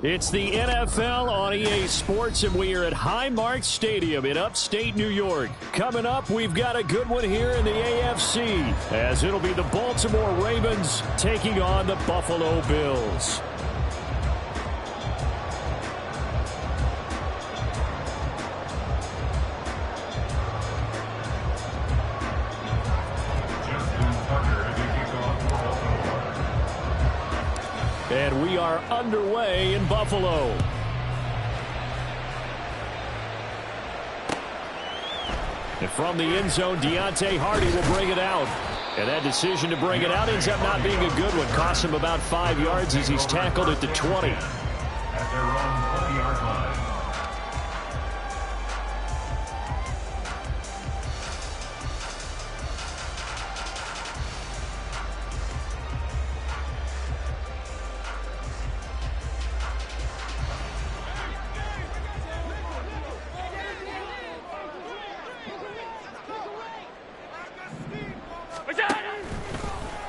It's the NFL on EA Sports, and we are at Highmark Stadium in upstate New York. Coming up, we've got a good one here in the AFC, as it'll be the Baltimore Ravens taking on the Buffalo Bills. And we are underway in Buffalo. And from the end zone, Deontay Hardy will bring it out. And that decision to bring it out ends up not being a good one. Costs him about 5 yards as he's tackled at the 20. At their own 20-yard line.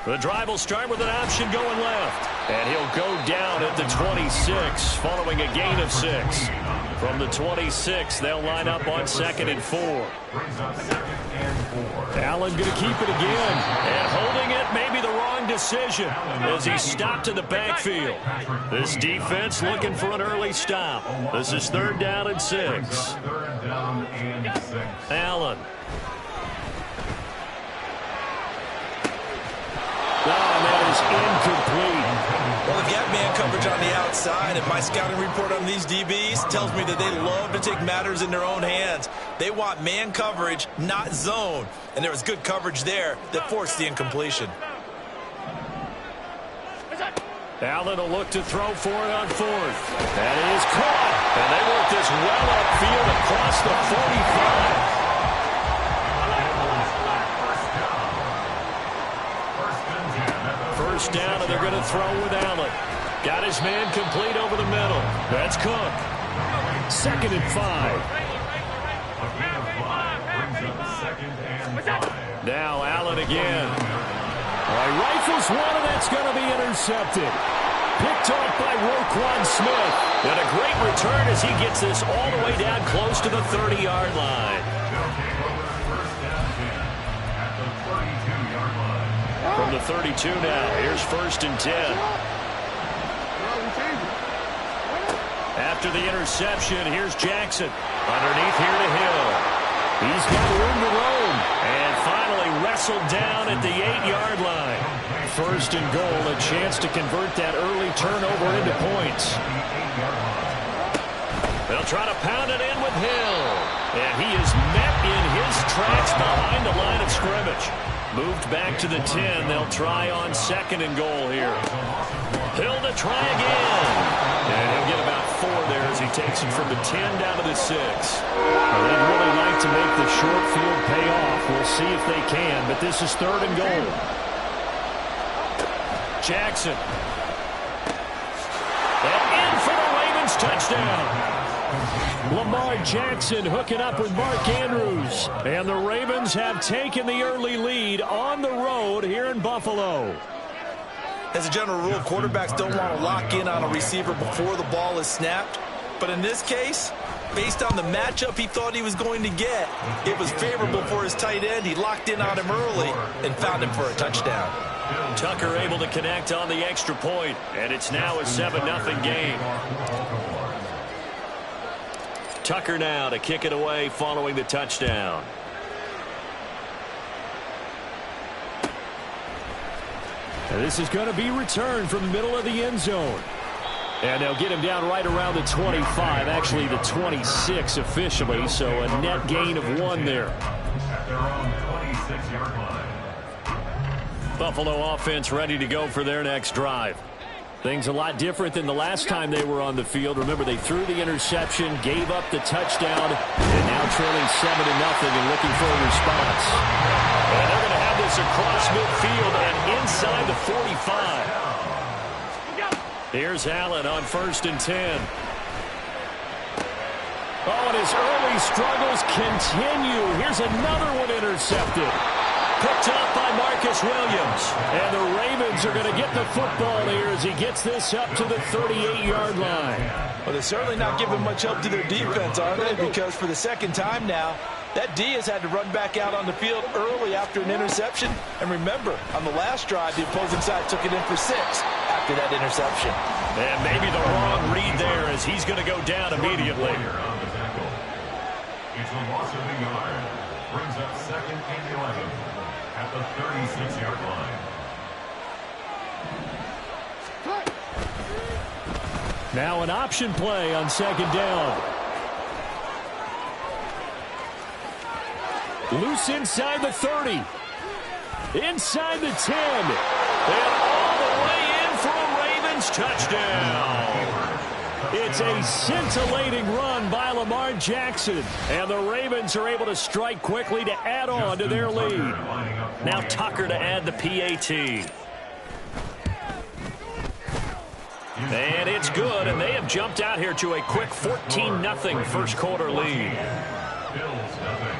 The drive will start with an option going left. And he'll go down at the 26 following a gain of 6. From the 26, they'll line up on 2nd and 4. Allen going to keep it again. And holding it may be the wrong decision as he stopped in the backfield. This defense looking for an early stop. This is 3rd down and 6. Allen. Oh, that is incomplete. Well, they've got man coverage on the outside, and my scouting report on these DBs tells me that they love to take matters in their own hands. They want man coverage, not zone. And there was good coverage there that forced the incompletion. Allen will look to throw for it on 4th. That is caught. And they work this well upfield across the 45. First down, and they're going to throw with Allen. Got his man complete over the middle. That's Cook. 2nd and 5. Now Allen again. Rifles one, and that's going to be intercepted. Picked off by Roquan Smith. And a great return as he gets this all the way down close to the 30-yard line. First down at the 32-yard line. From the 32 now, here's 1st and 10. After the interception, here's Jackson. Underneath here to Hill. He's got room to roam. And finally wrestled down at the 8-yard line. 1st and goal, a chance to convert that early turnover into points. They'll try to pound it in with Hill. And he is met in his tracks behind the line of scrimmage. Moved back to the 10. They'll try on 2nd and goal here. Hill to try again. And he'll get about 4 there as he takes it from the 10 down to the 6. Well, they'd really like to make the short field pay off. We'll see if they can, but this is 3rd and goal. Jackson. And in for the Ravens touchdown. Lamar Jackson hooking up with Mark Andrews. And the Ravens have taken the early lead on the road here in Buffalo. As a general rule, quarterbacks don't want to lock in on a receiver before the ball is snapped. But in this case, based on the matchup he thought he was going to get, it was favorable for his tight end. He locked in on him early and found him for a touchdown. Tucker able to connect on the extra point, and it's now a 7-0 game. Tucker now to kick it away following the touchdown. And this is going to be returned from the middle of the end zone. And they'll get him down right around the 25, actually the 26 officially, so a net gain of 1 there. At their own 26-yard line. Buffalo offense ready to go for their next drive. Things a lot different than the last time they were on the field. Remember, they threw the interception, gave up the touchdown, and now trailing 7-0 and looking for a response. And they're going to have this across midfield and inside the 45. Here's Allen on 1st and 10. Oh, and his early struggles continue. Here's another one intercepted. Picked up by Marcus Williams. And the Ravens are going to get the football here as he gets this up to the 38-yard line. Well, they're certainly not giving much help to their defense, are they? Because for the 2nd time now, that D has had to run back out on the field early after an interception. And remember, on the last drive, the opposing side took it in for 6 after that interception. And maybe the wrong read there as he's going to go down immediately. It's a loss of a yard. Brings up 2nd and 11 at the 36-yard line. Now an option play on 2nd down. Loose inside the 30. Inside the 10. And all the way in for a Ravens touchdown. It's a scintillating run by Lamar Jackson. And the Ravens are able to strike quickly to add on to their lead. Now Tucker to add the PAT. And it's good, and they have jumped out here to a quick 14-0 first quarter lead. Bills nothing.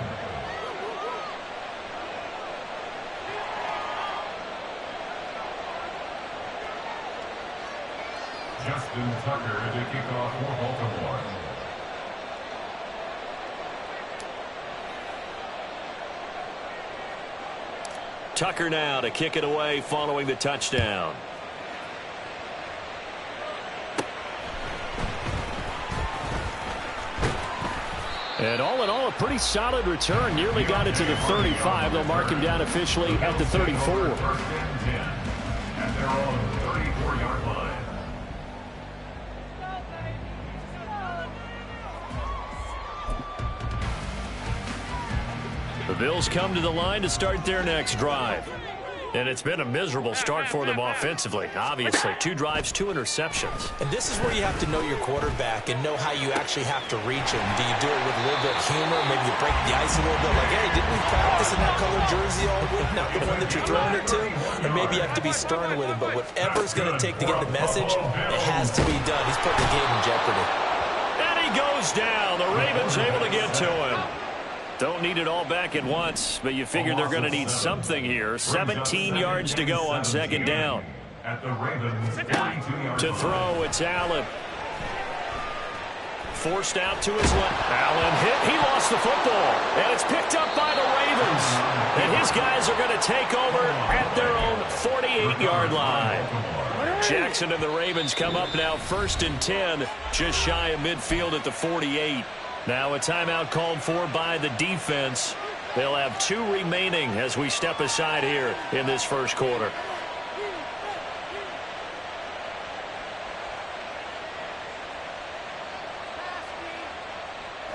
Justin Tucker to kick off for Baltimore. Tucker now to kick it away following the touchdown. And all in all, a pretty solid return. Nearly got it to the 35. They'll mark him down officially at the 34. 1st and 10 at their own 34-yard line. The Bills come to the line to start their next drive. And it's been a miserable start for them offensively. Obviously, 2 drives, 2 interceptions. And this is where you have to know your quarterback and know how you actually have to reach him. Do you do it with a little bit of humor? Maybe you break the ice a little bit. Like, hey, didn't we practice in that colored jersey all week? Not the one that you're throwing it to? Or maybe you have to be stern with him. But whatever it's going to take to get the message, it has to be done. He's putting the game in jeopardy. And he goes down. The Ravens able to get to him. Don't need it all back at once, but you figure they're going to need something here. 17 yards to go on 2nd down. At the Ravens 42-yard To throw, it's Allen. Forced out to his left. Allen hit. He lost the football. And it's picked up by the Ravens. Ravens. And his guys are going to take over at their own 48-yard line. Jackson and the Ravens come up now 1st and 10, just shy of midfield at the 48. Now a timeout called for by the defense. They'll have 2 remaining as we step aside here in this first quarter.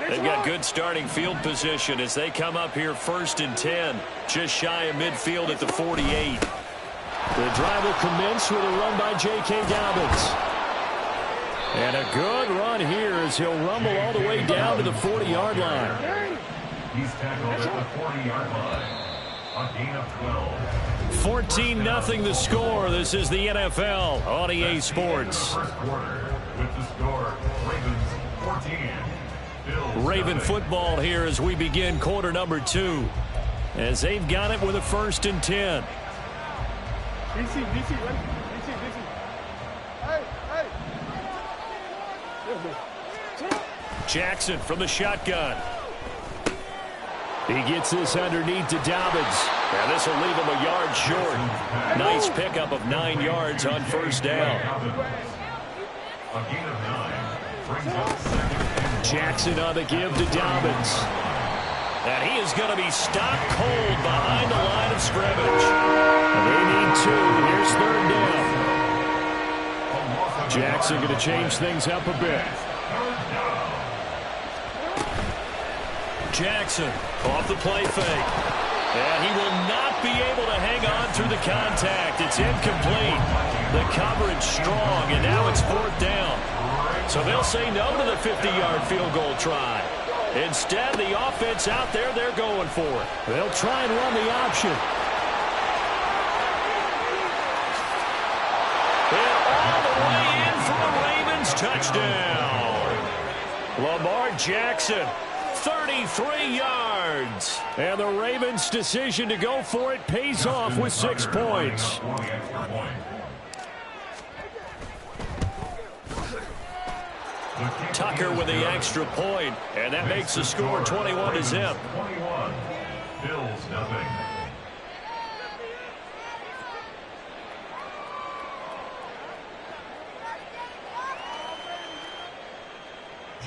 They've got good starting field position as they come up here 1st and 10, just shy of midfield at the 48. The drive will commence with a run by J.K. Dobbins. And a good run here as he'll rumble all the way down to the 40-yard line. He's tackled at the 40-yard line. A gain of 12. 14-0 the score. This is the NFL on EA Sports. First quarter with the score, Ravens 14. Raven football here as we begin quarter number 2. As they've got it with a 1st and 10. Jackson from the shotgun. He gets this underneath to Dobbins. And this will leave him a yard short. Nice pickup of 9 yards on 1st down. A gain of 9 brings up 2nd. Jackson on the give to Dobbins. And he is going to be stopped cold behind the line of scrimmage. They need 2. Here's 3rd down. Jackson going to change things up a bit. Jackson off the play fake. And he will not be able to hang on through the contact. It's incomplete. The coverage strong, and now it's 4th down. So they'll say no to the 50-yard field goal try. Instead, the offense out there, they're going for it. They'll try and run the option. And all the way in for the Ravens touchdown. Lamar Jackson, 33 yards. And the Ravens' decision to go for it pays off with 6 points. Tucker with the extra point, and that makes the score 21-0. 21. Bills nothing.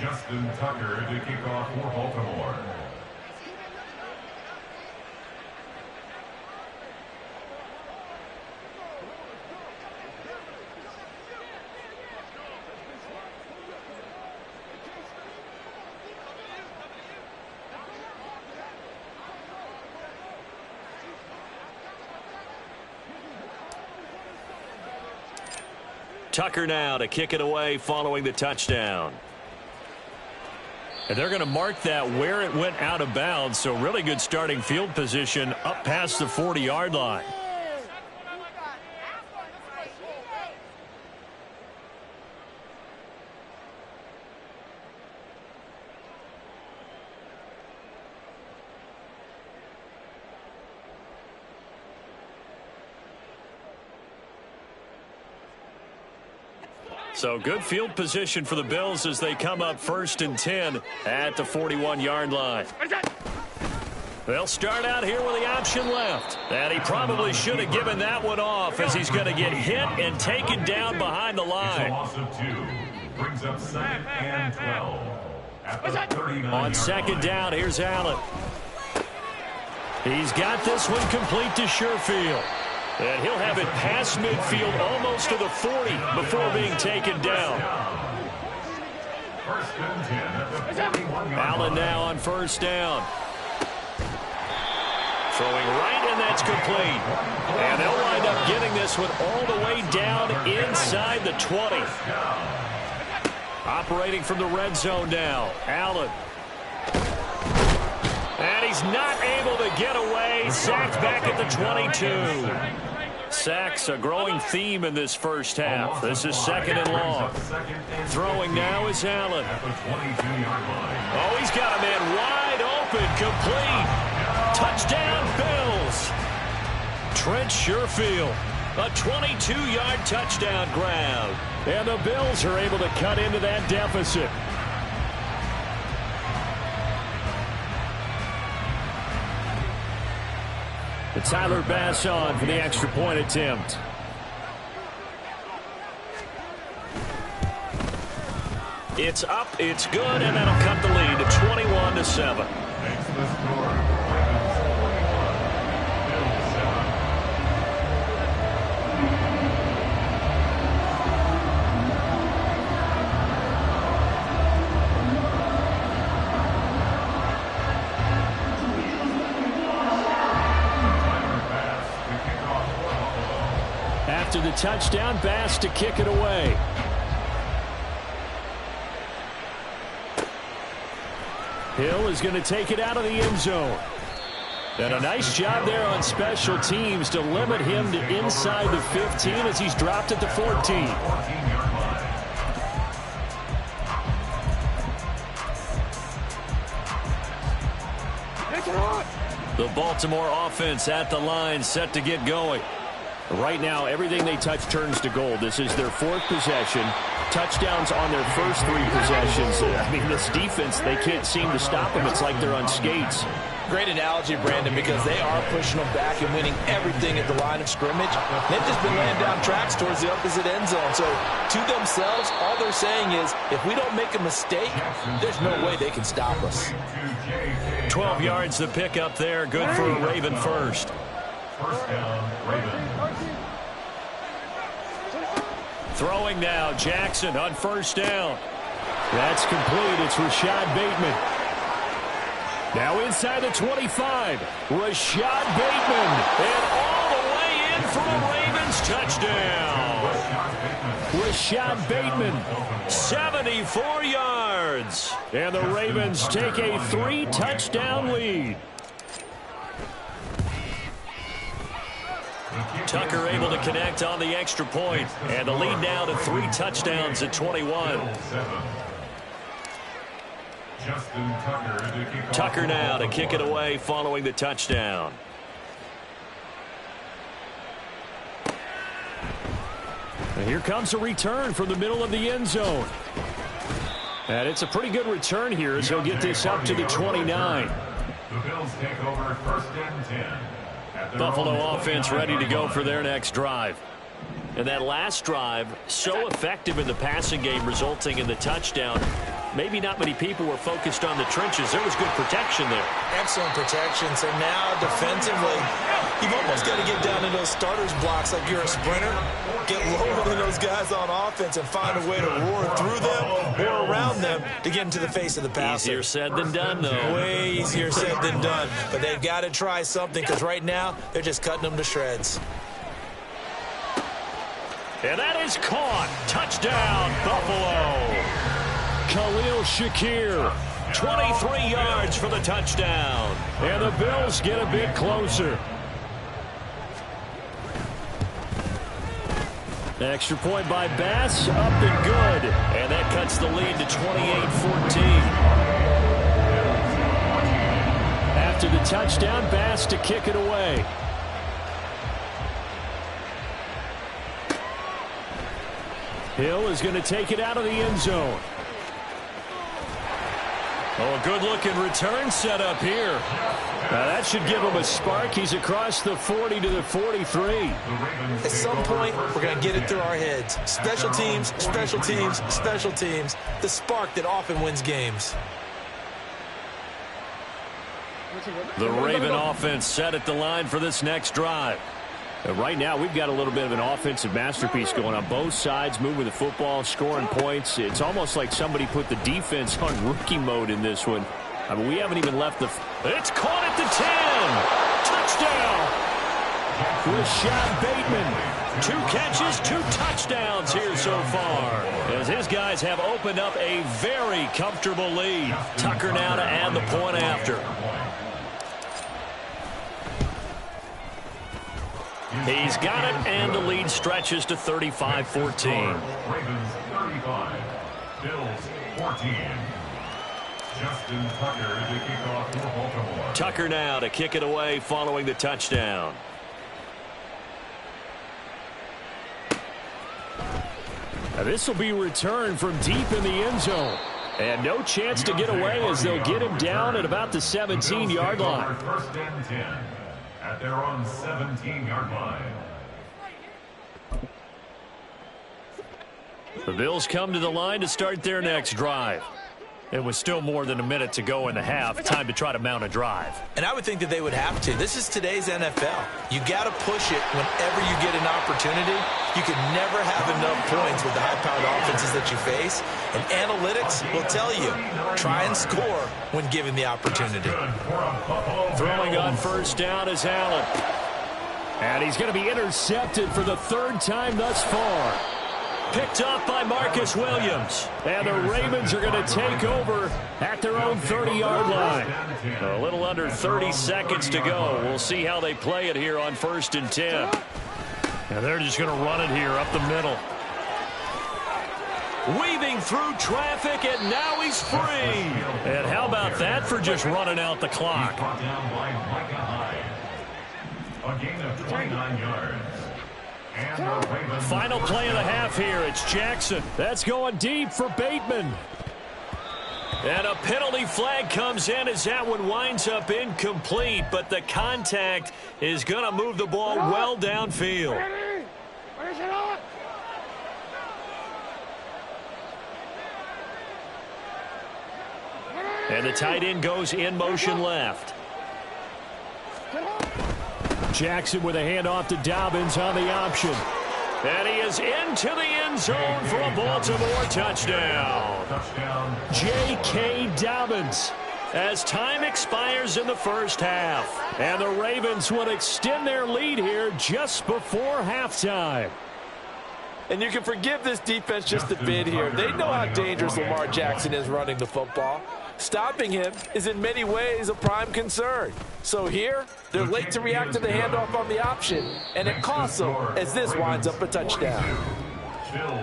Justin Tucker to kick off for Baltimore. Tucker now to kick it away following the touchdown. And they're going to mark that where it went out of bounds, so really good starting field position up past the 40-yard line. So good field position for the Bills as they come up 1st and 10 at the 41-yard line. They'll start out here with the option left. And he probably should have given that one off as he's going to get hit and taken down behind the line. It's a loss of 2. Brings up 2nd and 12. At the 39-yard On 2nd down, here's Allen. He's got this one complete to Sherfield. And he'll have it past midfield almost to the 40 before being taken down. Allen now on 1st down. Throwing right, and that's complete. And they'll wind up getting this one all the way down inside the 20. Operating from the red zone now, Allen. And he's not able to get away. Sacked back at the 22. Sacks a growing theme in this first half. This is 2nd and long. Throwing now is Allen. Oh, he's got a man wide open, complete. Touchdown, Bills. Trent Sherfield, a 22-yard touchdown grab. And the Bills are able to cut into that deficit. put Tyler Bass on for the extra point attempt. It's up, it's good, and that'll cut the lead to 21-7. Makes the score. Ravens 41, Bills 7. After the touchdown, Bass to kick it away. Hill is going to take it out of the end zone. And a nice job there on special teams to limit him to inside the 15 as he's dropped at the 14. 14-yard line. The Baltimore offense at the line, set to get going. Right now, everything they touch turns to gold. This is their fourth possession. Touchdowns on their first three possessions. I mean, this defense, they can't seem to stop them. It's like they're on skates. Great analogy, Brandon, because they are pushing them back and winning everything at the line of scrimmage. They've just been laying down tracks towards the opposite end zone. So, to themselves, all they're saying is, if we don't make a mistake, there's no way they can stop us. 12 yards the pickup there. Good for a Raven first. First down, Ravens. Throwing now, Jackson on first down. That's complete. It's Rashad Bateman. Now inside the 25. Rashad Bateman. And all the way in for a Ravens touchdown. Rashad Bateman, 74 yards. And the Ravens take a 3-touchdown lead. Tucker able to connect on the extra point, and the lead now to 3 touchdowns at 21. Tucker now to kick it away following the touchdown. And here comes a return from the middle of the end zone. And it's a pretty good return here as he'll get this up to the 29. The Bills take over first and 10. Buffalo offense ready to go for their next drive. And that last drive, so effective in the passing game, resulting in the touchdown. Maybe not many people were focused on the trenches. There was good protection there. Excellent protection. So now defensively, you've almost got to get down to those starters blocks like you're a sprinter. Get lower than those guys on offense and find a way to roar through them or around them to get into the face of the passer. Easier said than done, though. Way easier said than done. But they've got to try something because right now they're just cutting them to shreds. And that is caught. Touchdown, Buffalo. Khalil Shakir, 23 yards for the touchdown. And the Bills get a bit closer. Extra point by Bass, up and good. And that cuts the lead to 28-14. After the touchdown, Bass to kick it away. Hill is going to take it out of the end zone. Oh, a good-looking return set up here. Now, that should give him a spark. He's across the 40 to the 43. At some point, we're going to get it through our heads. Special teams, special teams, special teams. The spark that often wins games. The Raven offense set at the line for this next drive. Right now, we've got a little bit of an offensive masterpiece going on both sides, moving the football, scoring points. It's almost like somebody put the defense on rookie mode in this one. I mean, we haven't even left the... It's caught at the 10. Touchdown. Rashad Bateman. 2 catches, 2 touchdowns here so far, as his guys have opened up a very comfortable lead. Tucker now to add the point after. He's got it, and the lead stretches to 35-14. Ravens 35, Bills 14. Justin Tucker to kick off for Baltimore. Tucker now to kick it away following the touchdown. Now this will be returned from deep in the end zone. And no chance to get away as they'll get him down at about the 17-yard line. First and 10. at their own 17-yard line. The Bills come to the line to start their next drive. It was still more than a minute to go in the half. Time to try to mount a drive. And I would think that they would have to. This is today's NFL. You got to push it whenever you get an opportunity. You can never have enough points with the high-powered offenses that you face. And analytics will tell you, try and score when given the opportunity. Throwing on first down is Allen. And he's going to be intercepted for the third time thus far. Picked up by Marcus Williams. And the Ravens are going to take over at their own 30-yard line. A little under 30 seconds to go. We'll see how they play it here on 1st and 10. And they're just going to run it here up the middle. Weaving through traffic, and now he's free. And how about that for just running out the clock? A gain of 29 yards. Final play of the half here. It's Jackson. That's going deep for Bateman. And a penalty flag comes in as that one winds up incomplete, but the contact is going to move the ball well downfield. And the tight end goes in motion left. Jackson with a handoff to Dobbins on the option. And he is into the end zone for a Baltimore touchdown. J.K. Dobbins as time expires in the first half. And the Ravens will extend their lead here just before halftime. And you can forgive this defense just a bit here. They know how dangerous Lamar Jackson is running the football. Stopping him is in many ways a prime concern. So here, they're late to react to the handoff on the option, and it costs them as this winds up a touchdown.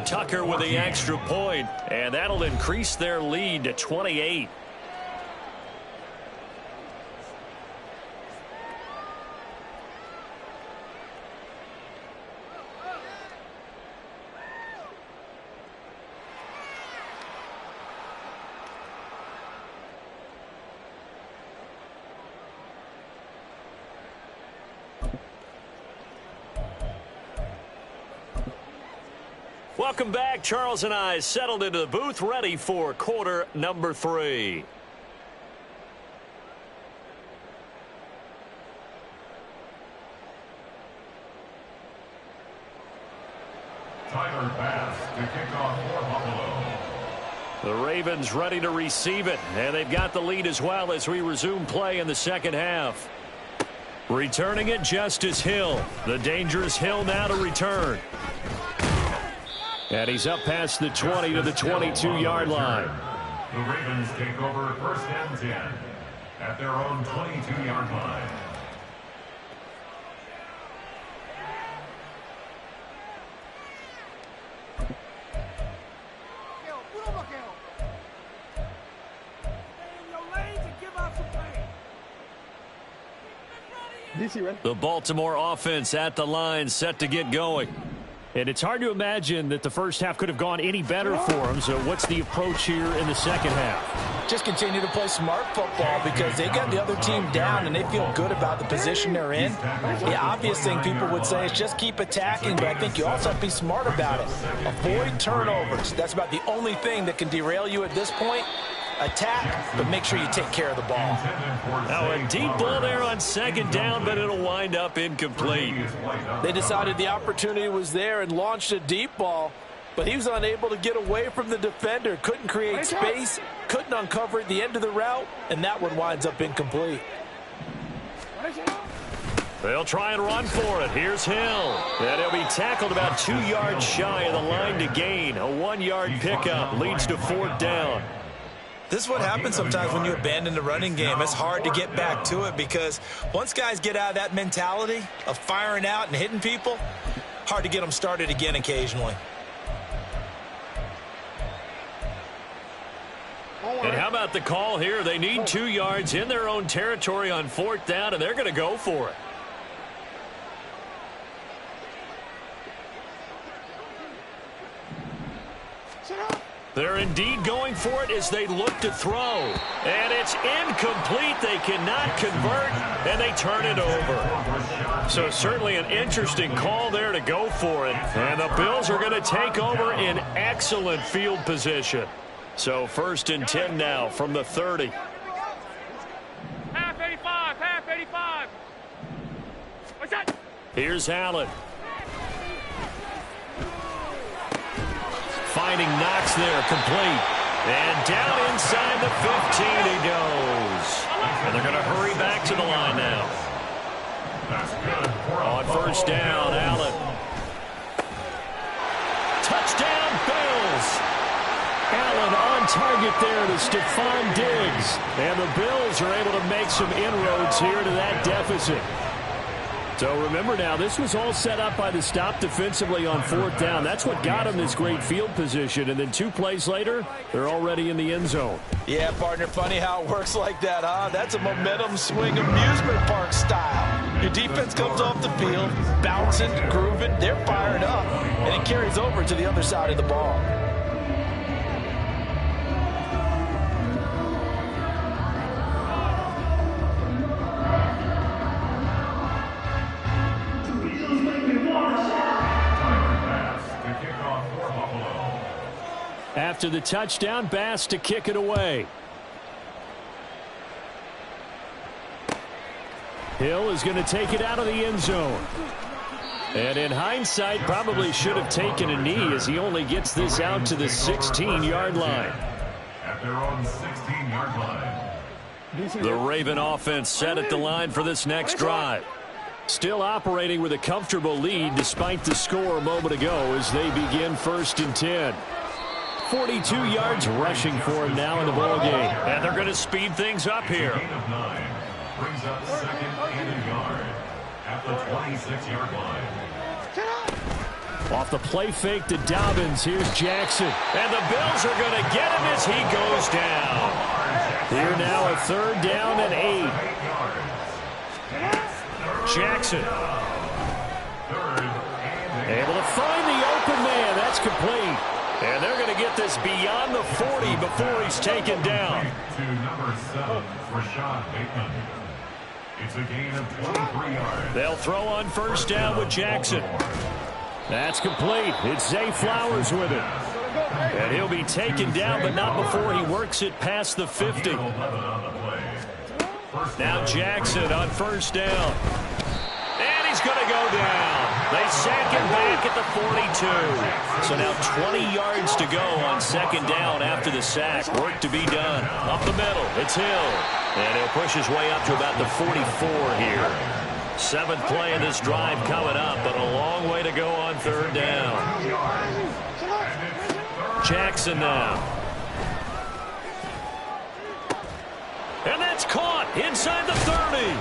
Tucker with the extra point, and that'll increase their lead to 28. Welcome back. Charles and I settled into the booth, ready for quarter number 3. Tyler Bass to kick off for Buffalo. The Ravens ready to receive it, and they've got the lead as well as we resume play in the second half. Returning it, Justice Hill. The dangerous Hill now to return. And he's up past the 20 to the 22-yard line. The Ravens take over 1st and 10 at their own 22-yard line. The Baltimore offense at the line, set to get going. And it's hard to imagine that the first half could have gone any better for them. So what's the approach here in the second half? Just continue to play smart football because they got the other team down and they feel good about the position they're in. The obvious thing people would say is just keep attacking, but I think you also have to be smart about it. Avoid turnovers. That's about the only thing that can derail you at this point. Attack, but make sure you take care of the ball. Now a deep ball there on second down, but it'll wind up incomplete. They decided the opportunity was there and launched a deep ball, but he was unable to get away from the defender. Couldn't create space, couldn't uncover at the end of the route, and that one winds up incomplete. They'll try and run for it. Here's Hill. And he'll be tackled about 2 yards shy of the line to gain. A 1-yard pickup leads to 4th down. This is what happens sometimes when you abandon the running game. It's hard to get back to it because once guys get out of that mentality of firing out and hitting people, hard to get them started again occasionally. And how about the call here? They need 2 yards in their own territory on 4th down, and they're going to go for it. They're indeed going for it as they look to throw. And it's incomplete. They cannot convert, and they turn it over. So certainly an interesting call there to go for it. And the Bills are going to take over in excellent field position. So 1st and 10 now from the 30. Half 85, half 85. What's that? Here's Allen. Finding Knox there, complete. And down inside the 15 he goes. And they're going to hurry back to the line now. On 1st down, Allen. Touchdown, Bills. Allen on target there to Stephon Diggs. And the Bills are able to make some inroads here to that deficit. So remember now, this was all set up by the stop defensively on 4th down. That's what got them this great field position. And then 2 plays later, they're already in the end zone. Yeah, partner, funny how it works like that, huh? That's a momentum swing amusement park style. Your defense comes off the field, bouncing, grooving, they're fired up, and it carries over to the other side of the ball. After the touchdown, Bass to kick it away. Hill is going to take it out of the end zone. And in hindsight, probably should have taken a knee as he only gets this out to the 16-yard line. At their own 16-yard line. The Raven offense set at the line for this next drive. Still operating with a comfortable lead despite the score a moment ago as they begin 1st and 10. 42 yards rushing for him now in the ball game. And they're going to speed things up here. Gain of 9 brings up 2nd and a yard at the 26-yard line. Off the play fake to Dobbins. Here's Jackson. And the Bills are going to get him as he goes down. Here now a 3rd down and 8. Jackson. Able to find the open man. That's complete. And they're going to get this beyond the 40 before he's taken down. To number 7, Rashad Bateman. It's a gain of 23 yards. They'll throw on 1st down with Jackson. That's complete. It's Zay Flowers with it. And he'll be taken down, but not before he works it past the 50. Now Jackson on 1st down. And he's going to go down. They sack him back at the 42. So now 20 yards to go on 2nd down after the sack. Work to be done. Up the middle, it's Hill. And he'll push his way up to about the 44 here. 7th play of this drive coming up, but a long way to go on 3rd down. Jackson now. And that's caught inside the 30.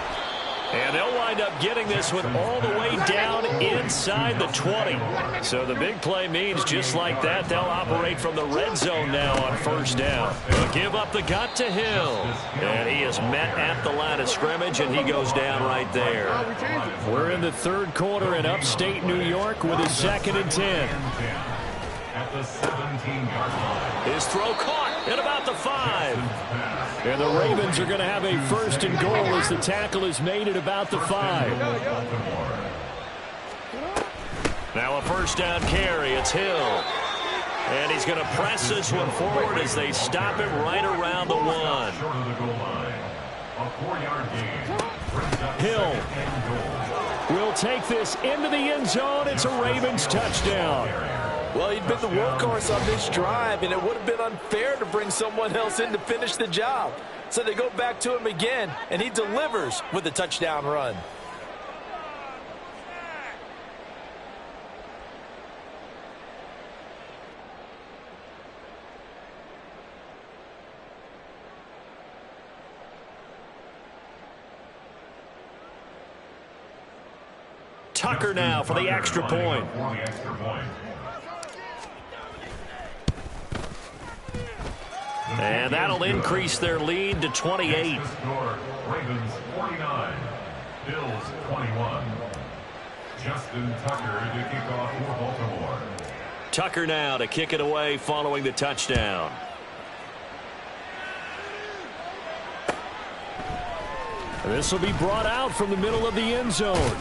And they'll wind up getting this one all the way down inside the 20. So the big play means just like that, they'll operate from the red zone now on 1st down. They'll give up the gut to Hill. And he is met at the line of scrimmage, and he goes down right there. We're in the 3rd quarter in upstate New York with a 2nd and 10. At the 17-yard line. His throw caught at about the 5. And the Ravens are going to have a 1st and goal as the tackle is made at about the 5. Now a 1st down carry. It's Hill. And he's going to press this one forward as they stop him right around the 1. Hill will take this into the end zone. It's a Ravens touchdown. Well, he'd been the workhorse on this drive, and it would have been unfair to bring someone else in to finish the job. So they go back to him again, and he delivers with a touchdown run. Tucker now for the extra point. And that'll increase their lead to 28. Ravens 49, Bills 21. Justin Tucker to kick off for Baltimore. Tucker now to kick it away following the touchdown. This will be brought out from the middle of the end zone.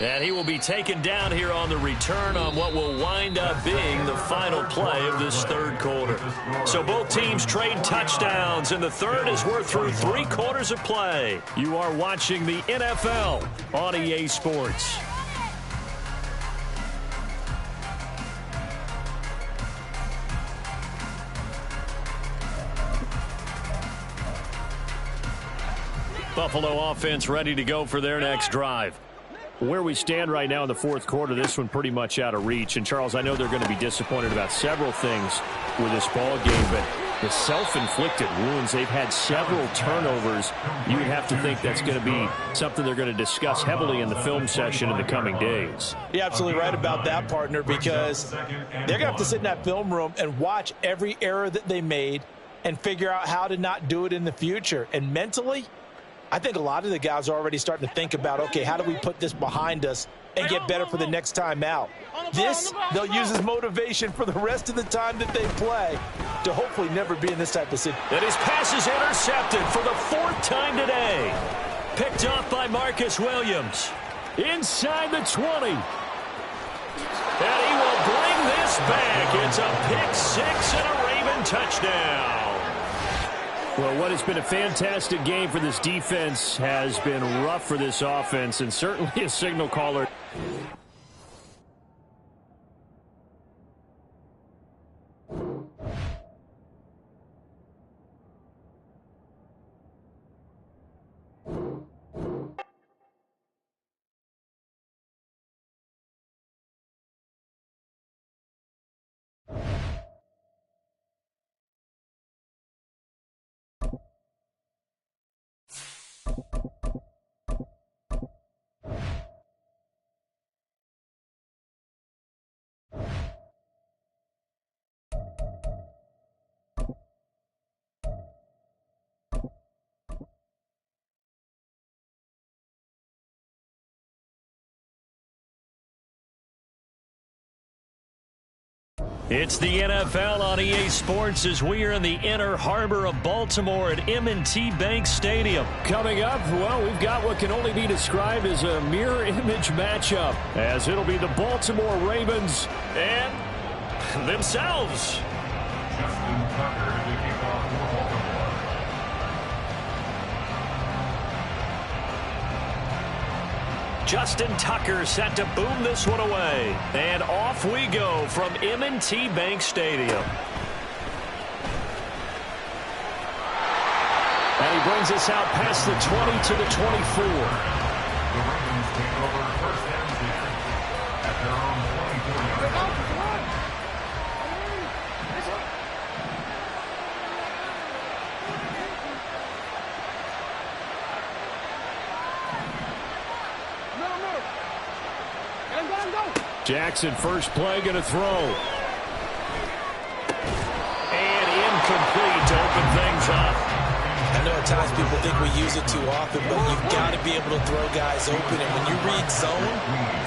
And he will be taken down here on the return on what will wind up being the final play of this third quarter. So both teams trade touchdowns, and the third as we're through 3 quarters of play. You are watching the NFL on EA Sports. Buffalo offense ready to go for their next drive. Where we stand right now in the fourth quarter, this one pretty much out of reach. And, Charles, I know they're going to be disappointed about several things with this ball game, but the self-inflicted wounds, they've had several turnovers. You would have to think that's going to be something they're going to discuss heavily in the film session in the coming days. You're absolutely right about that, partner, because they're going to have to sit in that film room and watch every error that they made and figure out how to not do it in the future. And mentally, I think a lot of the guys are already starting to think about, okay, how do we put this behind us and get better for the next time out? This, they'll use as motivation for the rest of the time that they play to hopefully never be in this type of situation. And his pass is intercepted for the 4th time today. Picked off by Marcus Williams. Inside the 20. And he will bring this back. It's a pick 6 and a Raven touchdown. Well, what has been a fantastic game for this defense has been rough for this offense, and certainly a signal caller. It's the NFL on EA Sports as we are in the inner harbor of Baltimore at M&T Bank Stadium. Coming up, well, we've got what can only be described as a mirror image matchup, as it'll be the Baltimore Ravens and themselves. Justin Tucker to kick off for Baltimore. Justin Tucker set to boom this one away. And off we go from M&T Bank Stadium. And he brings us out past the 20 to the 24. The Ravens take over first and 10 at their own 24-yard line. Jackson, first play, going to throw. And incomplete to open things up. I know at times people think we use it too often, but you've got to be able to throw guys open. And when you read zone,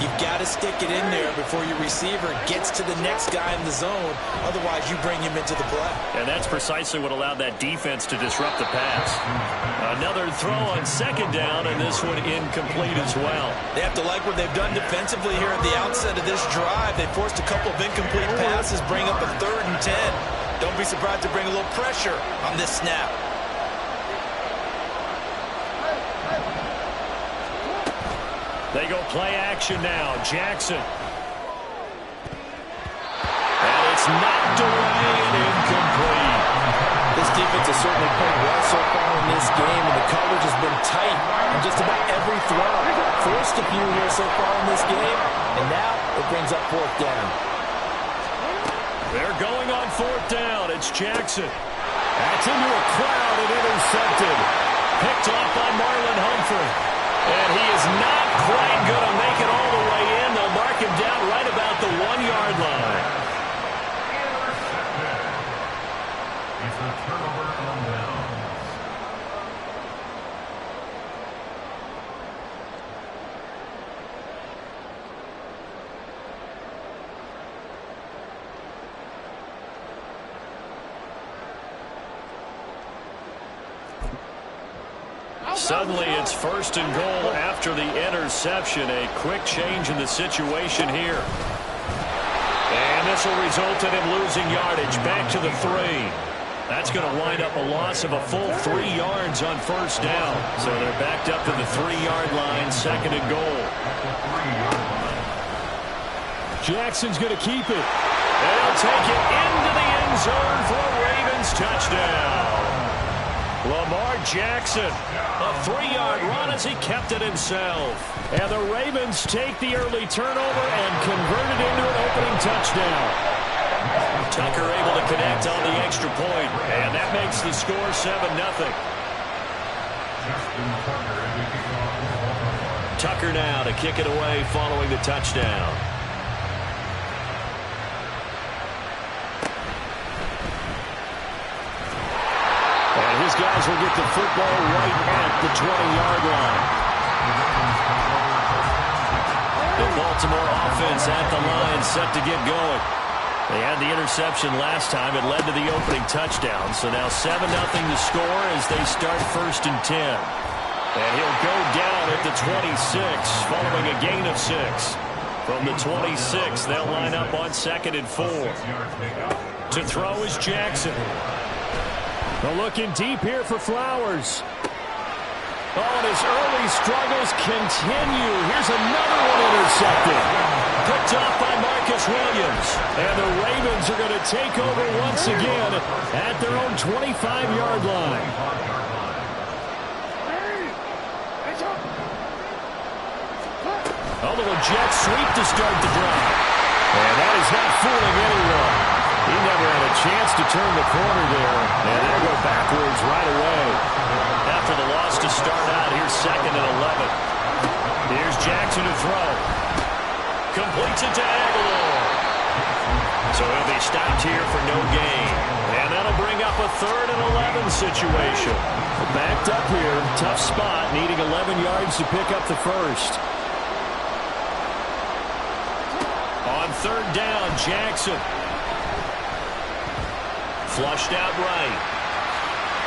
you've got to stick it in there before your receiver gets to the next guy in the zone. Otherwise, you bring him into the play. And that's precisely what allowed that defense to disrupt the pass. Another throw on second down, and this one incomplete as well. They have to like what they've done defensively here at the outset of this drive. They forced a couple of incomplete passes, bring up a 3rd and 10. Don't be surprised to bring a little pressure on this snap. They go play action now. Jackson. And it's knocked away and incomplete. This defense has certainly played well so far in this game, and the coverage has been tight on just about every throw. Forced a few here so far in this game, and now it brings up 4th down. They're going on 4th down. It's Jackson. That's into a crowd and intercepted. Picked off by Marlon Humphrey. And he is not quite going to make it all the way in. They'll mark him down right about the 1-yard line. It's a turnover on downs. Suddenly it's 1st and goal after the interception. A quick change in the situation here. And this will result in him losing yardage. Back to the 3. That's going to wind up a loss of a full 3 yards on 1st down. So they're backed up to the 3-yard line, 2nd and goal. Jackson's going to keep it. And he'll take it into the end zone for a Ravens touchdown. Lamar Jackson, a 3-yard run as he kept it himself. And the Ravens take the early turnover and convert it into an opening touchdown. Tucker able to connect on the extra point, and that makes the score 7-0. Tucker now to kick it away following the touchdown. And his guys will get the football right at the 20-yard line. The Baltimore offense at the line, set to get going. They had the interception last time. It led to the opening touchdown. So now 7-0 to score as they start 1st and 10. And he'll go down at the 26 following a gain of 6. From the 26, they'll line up on 2nd and 4. To throw is Jackson. They're looking deep here for Flowers. Oh, and his early struggles continue. Here's another one intercepted. Picked off by Marcus Williams. And the Ravens are going to take over once again at their own 25-yard line. A little jet sweep to start the drive. And that is not fooling anyone. He never had a chance to turn the corner there. And they'll go backwards right away. After the loss to start out, here's 2nd and 11. Here's Jackson to throw. Completes it to Aguilar. So he'll be stopped here for no gain. And that'll bring up a 3rd and 11 situation. Backed up here, tough spot, needing 11 yards to pick up the first. On 3rd down, Jackson. Flushed out right.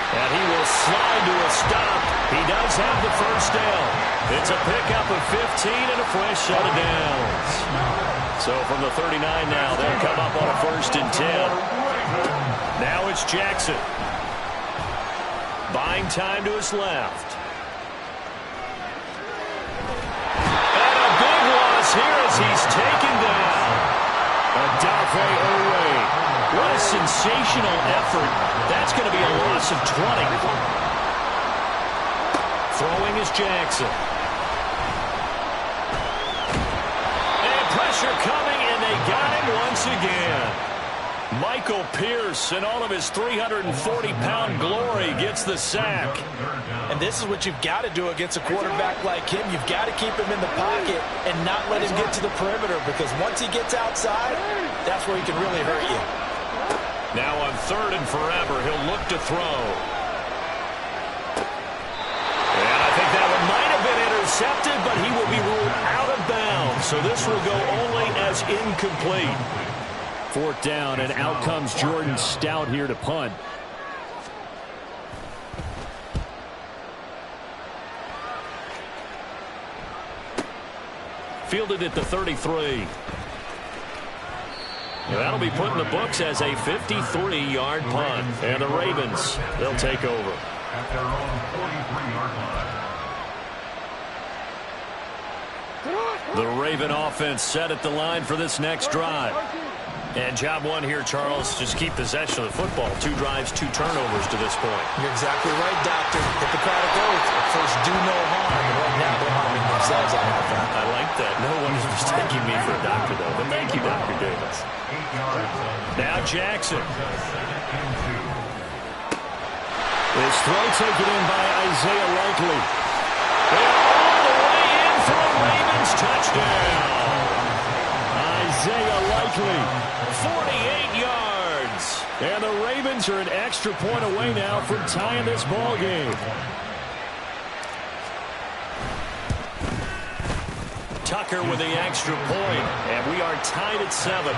And he will slide to a stop. He does have the first down. It's a pickup of 15 and a fresh set of downs. So from the 39 now, they'll come up on a 1st and 10. Now it's Jackson. Buying time to his left. And a big loss here as he's taken down. Adafe Owe. What a sensational effort. That's going to be a loss of 20. Throwing is Jackson. And pressure coming, and they got him once again. Michael Pierce, in all of his 340-pound glory, gets the sack. And this is what you've got to do against a quarterback like him. You've got to keep him in the pocket and not let him get to the perimeter, because once he gets outside, that's where he can really hurt you. Now on 3rd and forever, he'll look to throw. And I think that one might have been intercepted, but he will be ruled out of bounds. So this will go only as incomplete. 4th down, and out comes Jordan Stout here to punt. Fielded at the 33. And that'll be put in the books as a 53-yard punt. And the Ravens, they'll take over. At their own 43-yard line. The Raven offense set at the line for this next drive. And job one here, Charles, just keep possession of the football. 2 drives, 2 turnovers to this point. You're exactly right, Doctor. Hippocratic oath. First, do no harm. And right now, they're harming themselves on that front. I like that. No one is mistaking me for a doctor, though. But thank you, Dr. Davis. Now Jackson. His throw taken in by Isaiah Likely. And all the way in for a Ravens touchdown. Isaiah Likely, 48 yards. And the Ravens are an extra point away now from tying this ball game. Tucker with the extra point, and we are tied at 7.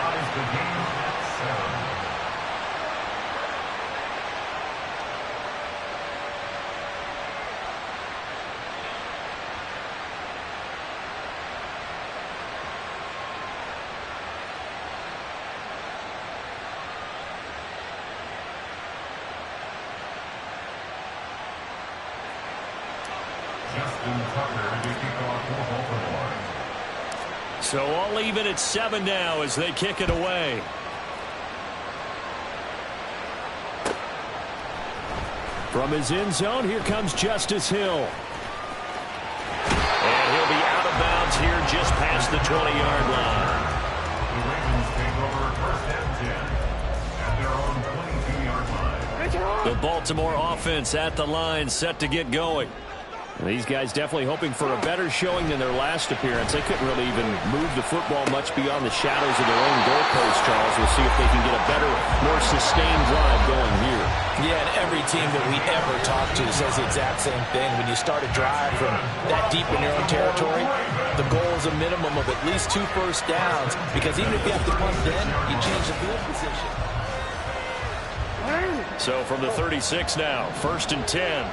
So all even at 7 now as they kick it away. From his end zone, here comes Justice Hill. And he'll be out of bounds here just past the 20-yard line. The Ravens take over first and 10 at their own 22-yard line. The Baltimore offense at the line, set to get going. These guys definitely hoping for a better showing than their last appearance. They couldn't really even move the football much beyond the shadows of their own goalpost, Charles. We'll see if they can get a better, more sustained drive going here. Yeah, and every team that we ever talk to says the exact same thing. When you start a drive from that deep in your own territory, the goal is a minimum of at least 2 first downs, because even if you have to punt then, you change the field position. So from the 36 now, first and 10.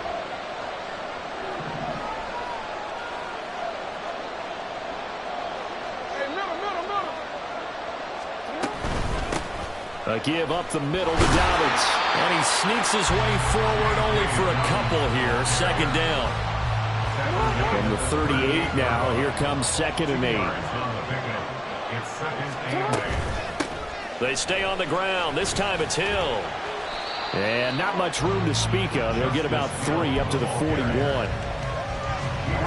A give up the middle to Dobbins. And he sneaks his way forward only for a couple here. Second down. From the 38 now, here comes 2nd and 8. They stay on the ground. This time it's Hill. And not much room to speak of. They'll get about 3 up to the 41.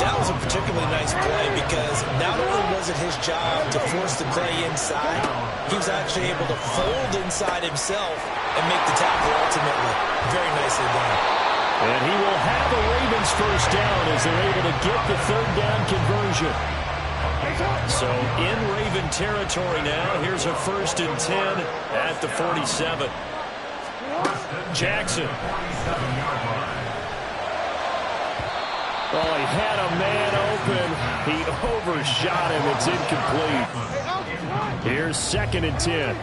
That was a particularly nice play because not only was it his job to force the play inside, he was actually able to fold inside himself and make the tackle ultimately. Very nicely done. And he will have a Ravens first down as they're able to get the 3rd down conversion. So in Raven territory now, here's a 1st and 10 at the 47. Jackson. Oh, he had a man open. He overshot him. It's incomplete. Here's 2nd and 10.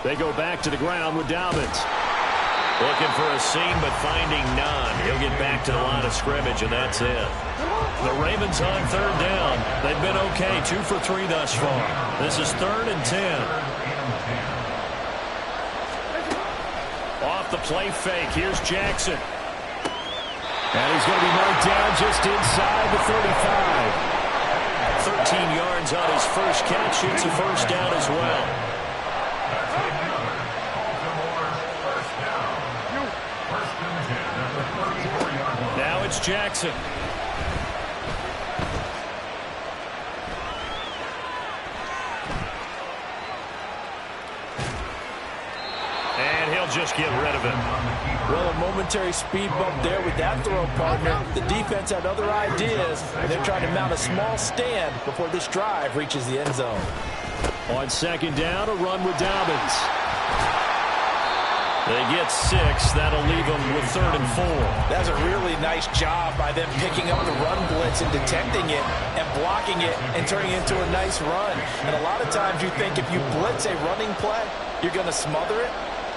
They go back to the ground with Dobbins. Looking for a seam, but finding none. He'll get back to the line of scrimmage, and that's it. The Ravens on 3rd down. They've been okay, 2 for 3 thus far. This is 3rd and 10. Off the play fake, here's Jackson. And he's going to be marked down just inside the 35. 13 yards on his first catch, shoots a first down as well. Now it's Jackson. And he'll just get rid of it. Well, a momentary speed bump there with that throw, partner. The defense had other ideas, and they're trying to mount a small stand before this drive reaches the end zone. On 2nd down, a run with Dobbins. They get 6. That'll leave them with 3rd and 4. That's a really nice job by them picking up the run blitz and detecting it and blocking it and turning it into a nice run. And a lot of times you think if you blitz a running play, you're going to smother it.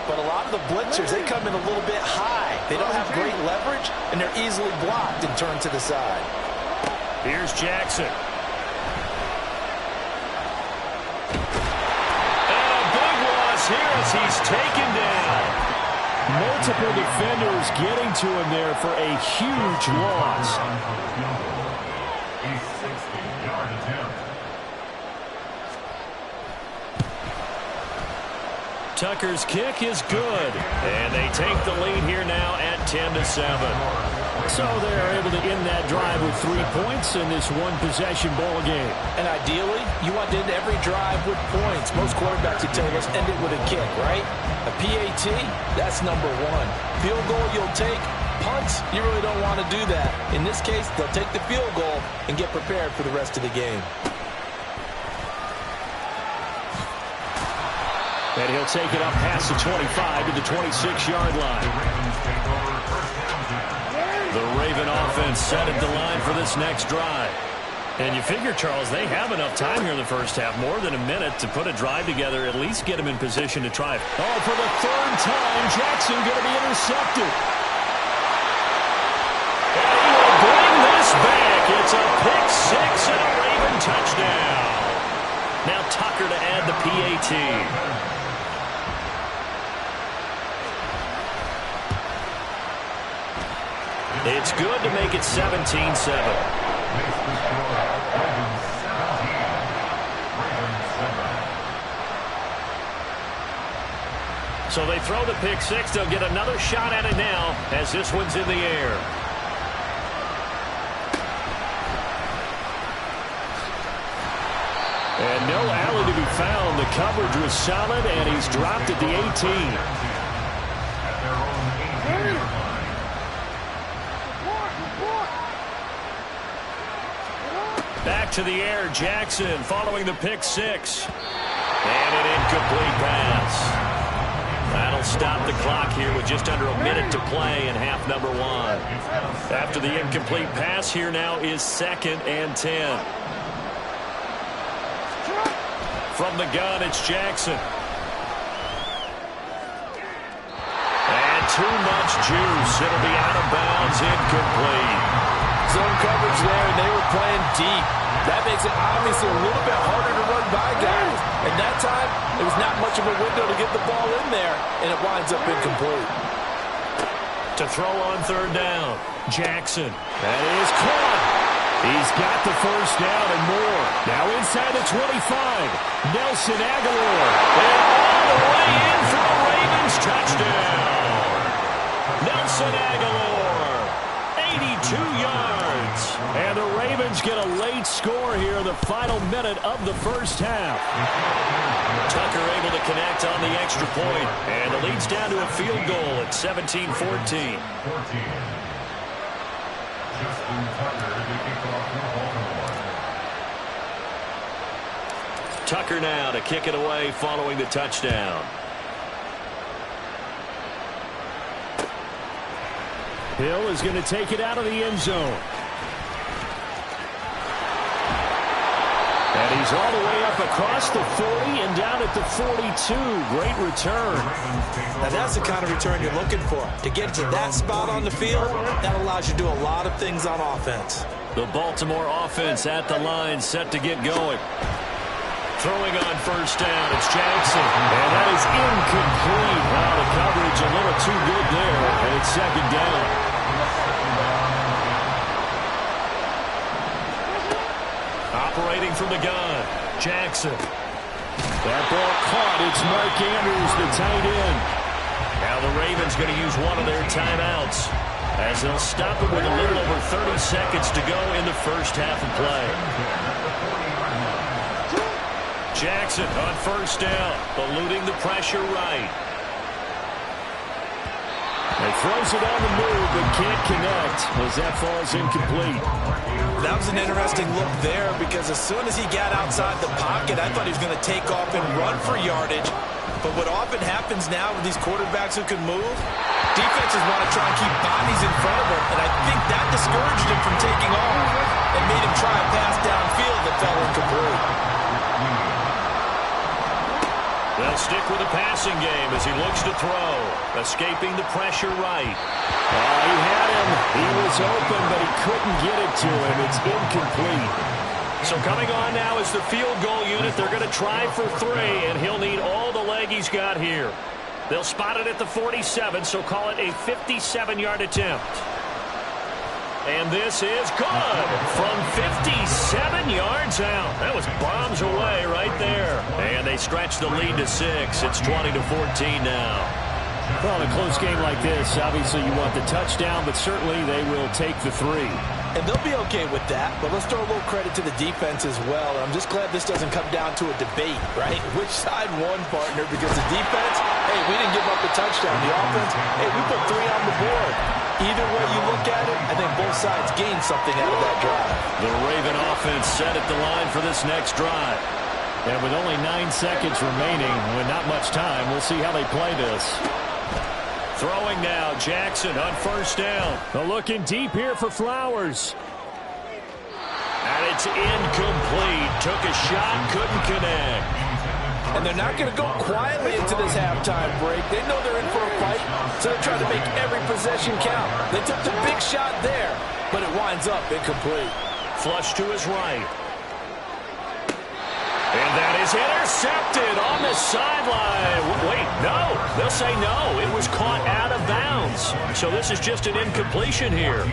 But a lot of the blitzers, they come in a little bit high. They don't have great leverage, and they're easily blocked and turned to the side. Here's Jackson. And a big loss here as he's taken down. Multiple defenders getting to him there for a huge loss. A 60-yard attempt. Tucker's kick is good. And they take the lead here now at 10-7. So they're able to end that drive with 3 points in this one-possession ball game. And ideally, you want to end every drive with points. Most quarterbacks would tell us end it with a kick, right? A PAT, that's number 1. Field goal you'll take. Punts, you really don't want to do that. In this case, they'll take the field goal and get prepared for the rest of the game. And he'll take it up past the 25 to the 26-yard line. The Raven offense set at the line for this next drive. And you figure, Charles, they have enough time here in the first half, more than a minute to put a drive together, at least get them in position to try. Oh, for the 3rd time, Jackson going to be intercepted. And he will bring this back. It's a pick 6 and a Raven touchdown. Now Tucker to add the PAT. It's good to make it 17-7. So they throw the pick six. They'll get another shot at it now as this one's in the air. And no alley to be found. The coverage was solid, and he's dropped at the 18. Back to the air, Jackson following the pick six. And an incomplete pass. That'll stop the clock here with just under a minute to play in half number one. After the incomplete pass, here now is 2nd and 10. From the gun, it's Jackson. And too much juice. It'll be out of bounds, incomplete. Zone coverage there, and they were playing deep. That makes it obviously a little bit harder to run by guys. And that time, it was not much of a window to get the ball in there, and it winds up incomplete. To throw on 3rd down, Jackson. That is caught. He's got the first down and more. Now inside the 25. Nelson Aguilar. And all the way in for a Ravens touchdown. Nelson Aguilar. 82 yards. And the Ravens get a late score here in the final minute of the first half. Tucker able to connect on the extra point. And the lead's down to a field goal at 17-14. Tucker now to kick it away following the touchdown. Hill is going to take it out of the end zone. And he's all the way up across the 40 and down at the 42. Great return. Now that's the kind of return you're looking for. To get to that spot on the field, that allows you to do a lot of things on offense. The Baltimore offense at the line, set to get going. Throwing on 1st down, it's Jackson. And that is incomplete. Wow, the coverage a little too good there. And it's 2nd down. Operating from the gun, Jackson. That ball caught. It's Mark Andrews, the tight end. Now the Ravens going to use one of their timeouts as they'll stop it with a little over 30 seconds to go in the first half of play. Jackson on 1st down, eluding the pressure right. He throws it on the move, but can't connect as that falls incomplete. That was an interesting look there because as soon as he got outside the pocket, I thought he was going to take off and run for yardage. But what often happens now with these quarterbacks who can move, defenses want to try and keep bodies in front of him, and I think that discouraged him from taking off and made him try a pass downfield that fell incomplete. They'll stick with the passing game as he looks to throw. Escaping the pressure right. He had him. He was open, but he couldn't get it to him. It's incomplete. So coming on now is the field goal unit. They're going to try for 3, and he'll need all the leg he's got here. They'll spot it at the 47, so call it a 57-yard attempt. And this is good from 57 yards out. That was bombs away right there. And they stretch the lead to 6. It's 20-14 now. Well, in a close game like this, obviously you want the touchdown, but certainly they will take the 3. And they'll be okay with that, but let's throw a little credit to the defense as well. I'm just glad this doesn't come down to a debate, right? Which side won, partner? Because the defense, hey, we didn't give up the touchdown. The offense, hey, we put 3 on the board. Either way you look at it, I think both sides gained something out of that drive. The Raven offense set at the line for this next drive. And with only 9 seconds remaining, with not much time, we'll see how they play this. Throwing now, Jackson on 1st down. Looking deep here for Flowers. And it's incomplete. Took a shot, couldn't connect. And they're not going to go quietly into this halftime break. They know they're in for a fight, so they're trying to make every possession count. They took the big shot there, but it winds up incomplete. Flush to his right. And that is is intercepted on the sideline. Wait, no. They'll say no. It was caught out of bounds. So this is just an incompletion here.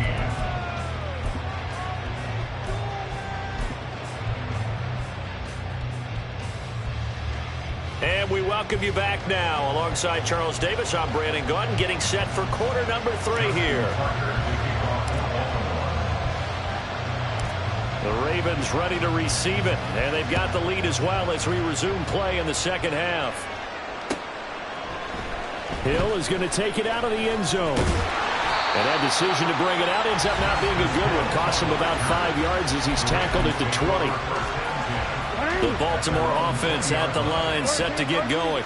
And we welcome you back now. Alongside Charles Davis, I'm Brandon Gaudin, getting set for quarter number 3 here. The Ravens ready to receive it, and they've got the lead as well as we resume play in the second half. Hill is going to take it out of the end zone. And that decision to bring it out ends up not being a good one. Costs him about 5 yards as he's tackled at the 20. The Baltimore offense at the line, set to get going.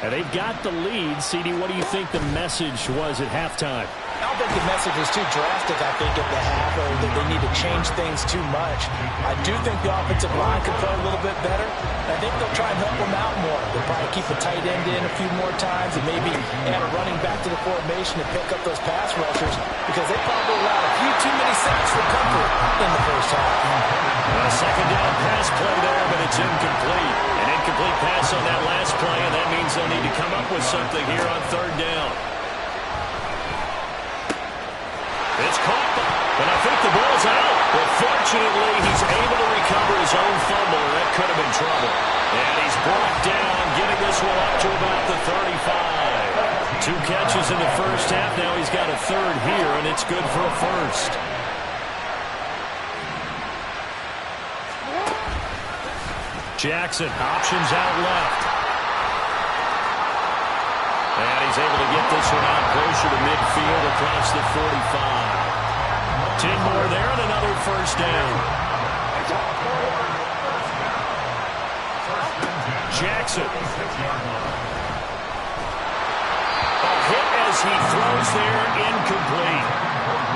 And they've got the lead. CD, what do you think the message was at halftime? I don't think the message was too drastic, I think, at the half, or that they need to change things too much. I do think the offensive line could play a little bit better. I think they'll try and help them out more. They'll probably keep a tight end in a few more times and maybe add a running back to the formation to pick up those pass rushers, because they probably allowed a few too many sacks for comfort in the first half. A second down pass play there, but it's incomplete. An incomplete pass on that last play, and that means they'll need to come up with something here on third down. It's caught, but I think the ball's out. But fortunately, he's able to recover his own fumble. That could have been trouble. And he's brought down, getting this one up to about the 35. 2 catches in the first half. Now he's got a third here, and it's good for a first. Jackson, options out left. And he's able to get this one out closer to midfield across the 45. 10 more there and another first down. Jackson. A hit as he throws there, incomplete.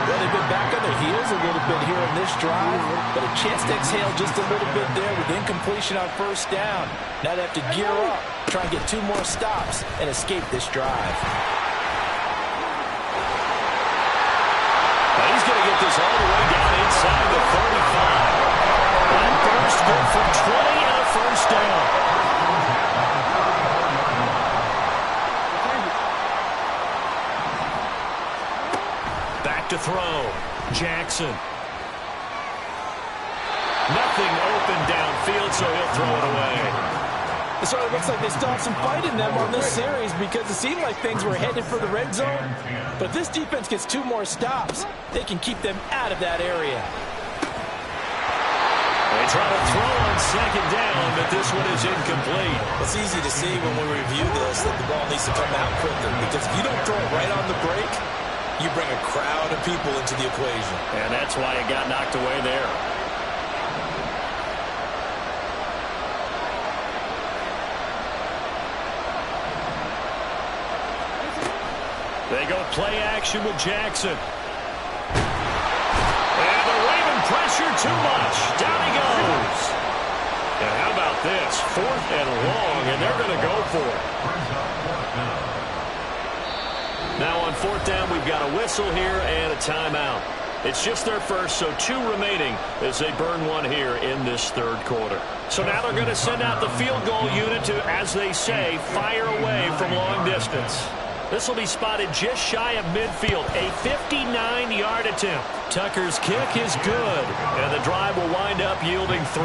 Well, they've been back on their heels a little bit here in this drive, but a chance to exhale just a little bit there with incompletion on first down. Now they have to gear up, try and get 2 more stops, and escape this drive. Now he's going to get this all the way down inside the 35. That burst good for 20 and a first down. To throw. Jackson. Nothing open downfield, so he'll throw it away. So it looks like they still have some fight in them on this series, because it seemed like things were headed for the red zone. But if this defense gets 2 more stops, they can keep them out of that area. They try to throw on second down, but this one is incomplete. It's easy to see when we review this that the ball needs to come out quicker, because if you don't throw it right on the break, you bring a crowd of people into the equation. And that's why it got knocked away there. They go play action with Jackson. And the Raven pressure too much. Down he goes. And how about this? 4th and long, and they're going to go for it. Now on 4th down, we've got a whistle here and a timeout. It's just their first, so 2 remaining as they burn 1 here in this third quarter. So now they're going to send out the field goal unit to, as they say, fire away from long distance. This will be spotted just shy of midfield, a 59-yard attempt. Tucker's kick is good, and the drive will wind up yielding 3.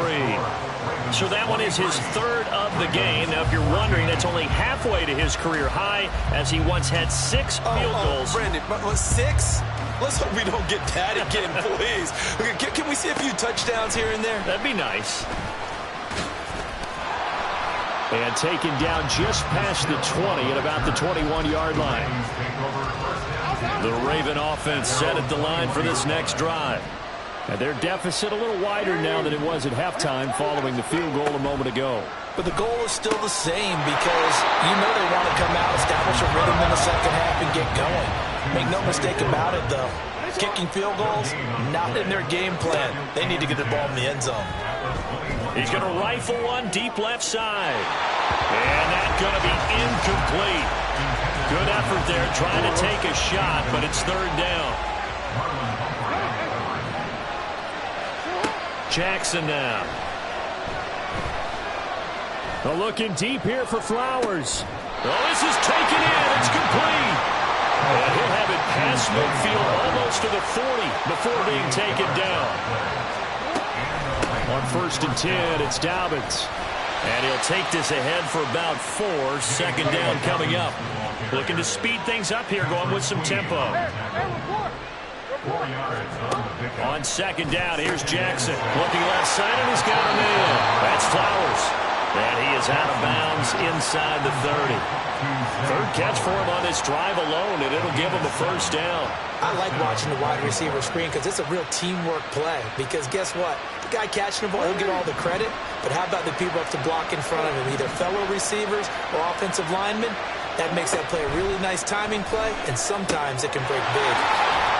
So that one is his 3rd of the game. Now, if you're wondering, it's only halfway to his career high, as he once had 6 field goals. Brandon, but 6? Let's hope we don't get that again, please. Can we see a few touchdowns here and there? That'd be nice. And taken down just past the 20 at about the 21-yard line. The Raven offense set at the line for this next drive. And their deficit a little wider now than it was at halftime following the field goal a moment ago. But the goal is still the same, because you know they want to come out, establish a rhythm in the second half, and get going. Make no mistake about it, though. Kicking field goals, not in their game plan. They need to get the ball in the end zone. He's going to rifle one deep left side. And that's going to be incomplete. Good effort there trying to take a shot, but it's 3rd down. Jackson now. Looking deep here for Flowers. Oh, this is taken in. It's complete. And he'll have it past midfield almost to the 40 before being taken down. On 1st and 10, it's Dobbins. And he'll take this ahead for about 4. 2nd down coming up. Looking to speed things up here, going with some tempo. On 2nd down, here's Jackson. Looking left side, and he's got him in. That's Flowers. And he is out of bounds inside the 30. 3rd catch for him on this drive alone, and it'll give him a 1st down. I like watching the wide receiver screen because it's a real teamwork play. Because guess what? The guy catching the ball, he'll get all the credit. But how about the people up to block in front of him, either fellow receivers or offensive linemen? That makes that play a really nice timing play, and sometimes it can break big.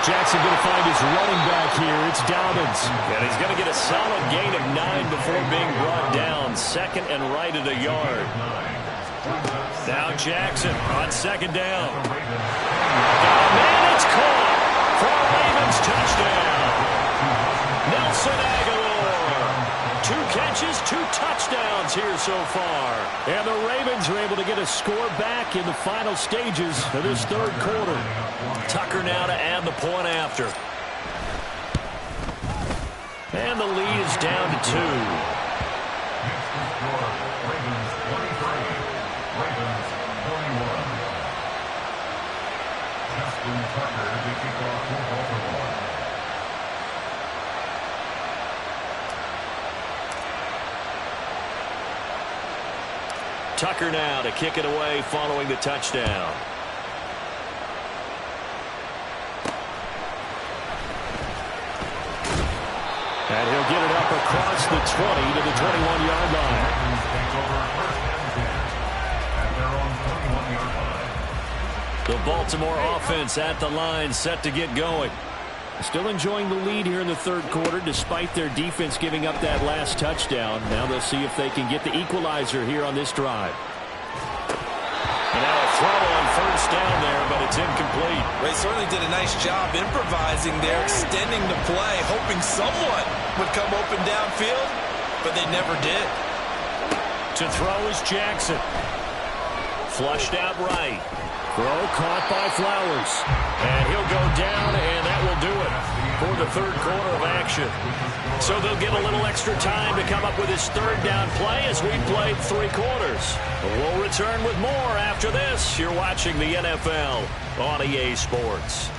Jackson going to find his running back here. It's Dobbins. And he's going to get a solid gain of 9 before being brought down. 2nd and right at a yard. Now Jackson on 2nd down. Got a man, it's caught for a Ravens touchdown. Nelson Aguilar. 2 catches, 2 touchdowns here so far. And the Ravens are able to get a score back in the final stages of this 3rd quarter. Tucker now to add the point after. And the lead is down to 2. Ravens 23, Ravens 21. Justin Tucker to kick off for Baltimore. Tucker now to kick it away following the touchdown. And he'll get it up across the 20 to the 21-yard line. The Baltimore offense at the line, set to get going. Still enjoying the lead here in the 3rd quarter, despite their defense giving up that last touchdown. Now they'll see if they can get the equalizer here on this drive. And now a throw on 1st down there, but it's incomplete. They certainly did a nice job improvising there, extending the play, hoping someone would come open downfield, but they never did. To throw is Jackson. Flushed out right. Throw caught by Flowers. And he'll go down, and that will do it for the 3rd quarter of action. So they'll get a little extra time to come up with his 3rd down play as we played 3 quarters. We'll return with more after this. You're watching the NFL on EA Sports.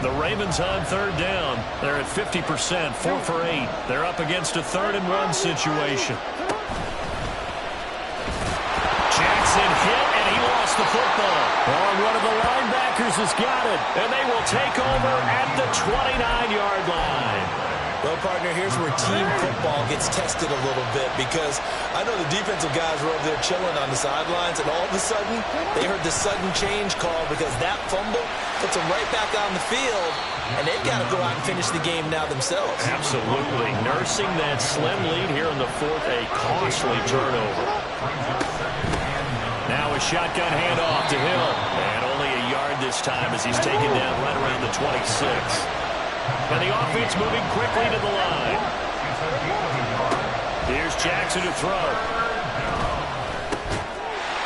The Ravens on 3rd down. They're at 50%, 4 for 8. They're up against a 3rd and 1 situation. Jackson hit, and he lost the football. Oh, one of the linebackers has got it, and they will take over at the 29-yard line. Well, partner, here's where team football gets tested a little bit, because I know the defensive guys were over there chilling on the sidelines, and all of a sudden, they heard the sudden change call because that fumble puts them right back on the field, and they've got to go out and finish the game now themselves. Absolutely. Nursing that slim lead here in the 4th, a costly turnover. Now a shotgun handoff to Hill, and only a yard this time as he's taken down right around the 26. And the offense moving quickly to the line. Here's Jackson to throw.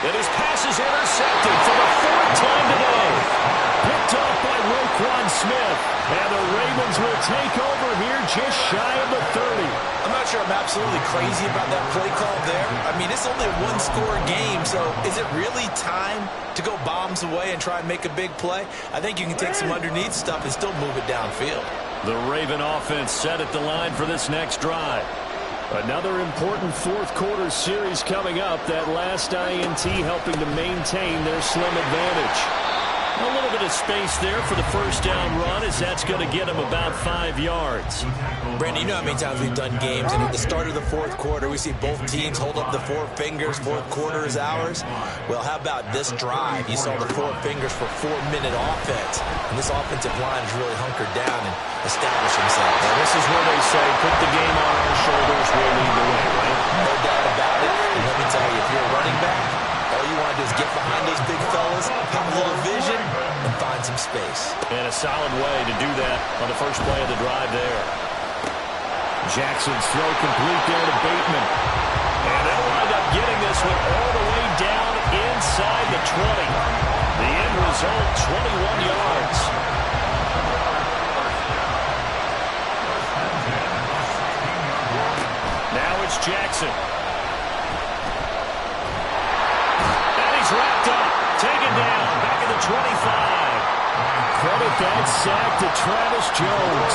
And his pass is intercepted for the 4th time today. Picked off by Roquan Smith. And the Ravens will take over here just shy of the 30. I'm not sure I'm absolutely crazy about that play call there. I mean, it's only a 1-score game, so is it really time to go bombs away and try and make a big play? I think you can take some underneath stuff and still move it downfield. The Raven offense set at the line for this next drive. Another important 4th quarter series coming up. That last INT helping to maintain their slim advantage. A little bit of space there for the 1st down run, as that's going to get him about 5 yards. Brandon, you know how many times we've done games, and at the start of the 4th quarter, we see both teams hold up the 4 fingers, 4th quarter is ours. Well, how about this drive? You saw the 4 fingers for 4-minute offense, and this offensive line is really hunkered down and established themselves. Well, this is where they say, put the game on our shoulders, we'll lead the way, right? No doubt about it, and let me tell you, if you're a running back, all you want to do is get behind those big fellas, have a little vision, and find some space. a solid way to do that on the first play of the drive there. Jackson's throw complete there to Bateman. And they'll wind up getting this one all the way down inside the 20. The end result, 21 yards. Now it's Jackson. And he's wrapped up. Taken down. Back at the 25. Credit that sack to Travis Jones.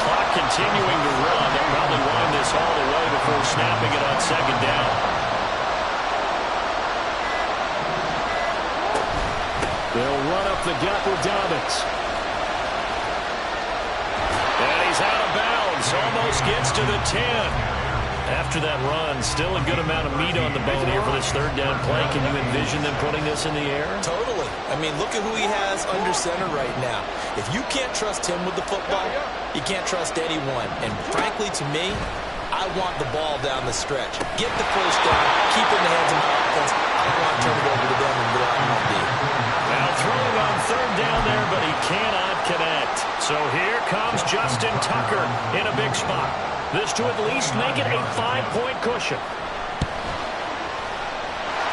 Clock continuing to run. They'll probably wind this all the way before snapping it on second down. They'll run up the gut with Dobbins. And he's out of bounds. Almost gets to the 10. After that run, still a good amount of meat on the bone here for this third down play. Can you envision them putting this in the air? Totally. I mean, look at who he has under center right now. If you can't trust him with the football, you can't trust anyone. And frankly, to me, I want the ball down the stretch. Get the first down, keep it in the hands of my offense. I don't want to turn it over to them and go out and deep. Now throwing on third down there, but he cannot connect. So here comes Justin Tucker in a big spot. This to at least make it a 5-point cushion.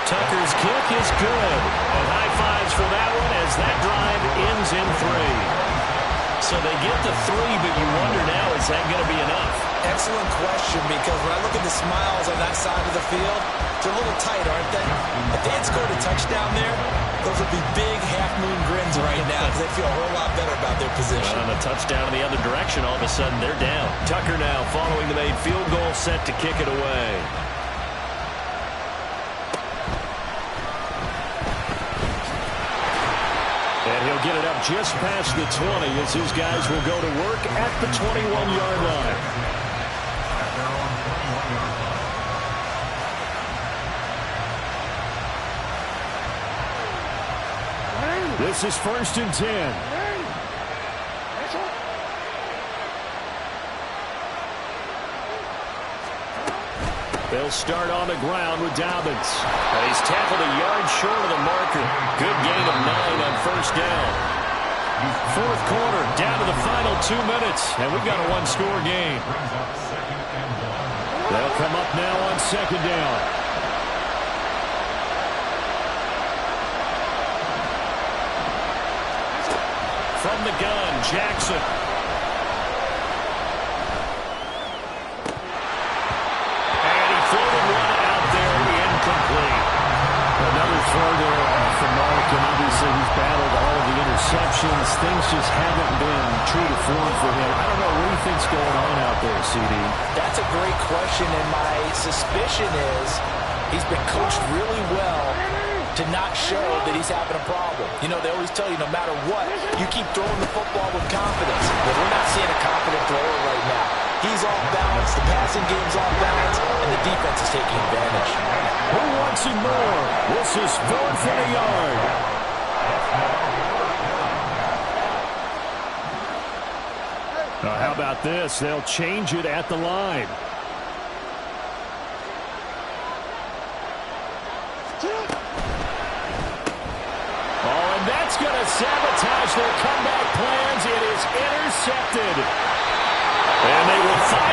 Tucker's kick is good. And high fives for that one as that drive ends in 3. So they get the 3, but you wonder now, is that going to be enough? Excellent question, because when I look at the smiles on that side of the field, they're a little tight, aren't they? If they had scored a touchdown there, those would be big half-moon grins right now because they feel a whole lot better about their position. On a touchdown in the other direction, all of a sudden they're down. Tucker now following the made field goal, set to kick it away. And he'll get it up just past the 20 as his guys will go to work at the 21-yard line. This is 1st and 10. They'll start on the ground with Dobbins. And he's tackled a yard short of the marker. Good gain of 9 on first down. Fourth quarter, down to the final 2 minutes. And we've got a one-score game. They'll come up now on second down. From the gun, Jackson. And he floated one out there, incomplete. Another throw there off the mark, and obviously he's battled all of the interceptions. Things just haven't been true to form for him. I don't know what he thinks going on out there, CD. That's a great question, and my suspicion is he's been coached really well to not show that he's having a problem. You know, they always tell you no matter what, you keep throwing the football with confidence. But we're not seeing a confident thrower right now. He's off balance, the passing game's off balance, and the defense is taking advantage. Who wants it more? This is 4th and a yard. Now, how about this? They'll change it at the line. That's going to sabotage their comeback plans. It is intercepted. And they will finally